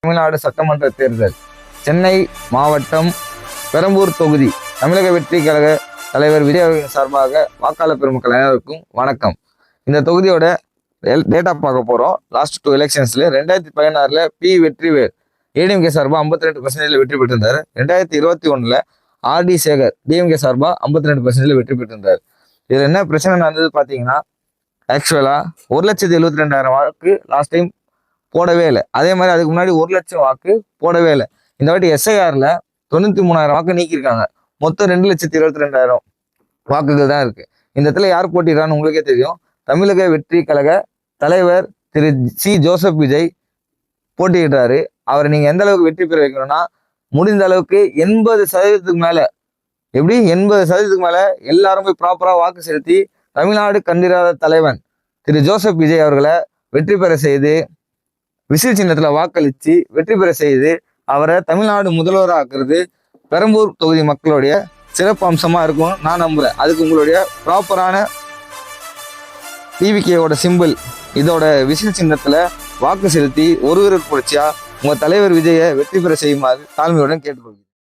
தமிழ்நாடு சட்டமன்ற தேர்தல் சென்னை மாவட்டம் பெரம்பூர் தொகுதி தமிழக வெற்றி கழக தலைவர் விஜய் அவர்களின் சார்பாக வாக்காளர் பெருமக்கள் அனைவருக்கும் வணக்கம். இந்த தொகுதியோட டேட்டா பார்க்க போகிறோம். லாஸ்ட் 2 எலெக்ஷன்ஸ்ல 2016 பி வெற்றிவேல் ஏடிஎம்கே சார்பாக 52% வெற்றி பெற்றிருந்தார். 2021 ஆர்டி சேகர் டிஎம்கே சார்பாக 52% வெற்றி பெற்றிருந்தார். இதில் என்ன பிரச்சனை நடந்தது பார்த்தீங்கன்னா, ஆக்சுவலாக 1,72,200 வாக்கு லாஸ்ட் டைம் போடவே இல்லை. அதே மாதிரி அதுக்கு முன்னாடி 1,00,000 வாக்கு போடவே இல்லை. இந்த வாட்டி எஸ்ஐஆர்ல 93,000 வாக்கு நீக்கியிருக்காங்க. மொத்தம் 2,22,000 வாக்குகள் தான் இருக்கு. இந்த இடத்துல யார் போட்டிடுறான்னு உங்களுக்கே தெரியும். தமிழக வெற்றி கழக தலைவர் திரு சி ஜோசப் விஜய் போட்டியிடுறாரு. அவரை நீங்க எந்த அளவுக்கு வெற்றி பெற வைக்கணும்னா, முடிந்த அளவுக்கு 80% மேல, எப்படி 80% மேல எல்லாரும் போய் ப்ராப்பரா வாக்கு செலுத்தி தமிழ்நாடு கண்டிராத தலைவன் திரு ஜோசப் விஜய் அவர்களை வெற்றி பெற செய்து, விசில் சின்னத்துல வாக்களிச்சு வெற்றி பெற செய்து அவரை தமிழ்நாடு முதல்வராக ஆக்குறது பெரம்பூர் தொகுதி மக்களுடைய சிறப்பு அம்சமா இருக்கும் நான் நம்புறேன். அதுக்கு உங்களுடைய ப்ராப்பரான டிவிகேவோட சிம்பிள் இதோட விசில் சின்னத்துல வாக்கு செலுத்தி ஒருவருக்கு புரட்சியா உங்க தலைவர் விஜயை வெற்றி பெற செய்யுமாறு தாழ்மையுடன் கேட்டுக்கொள்கிறேன்.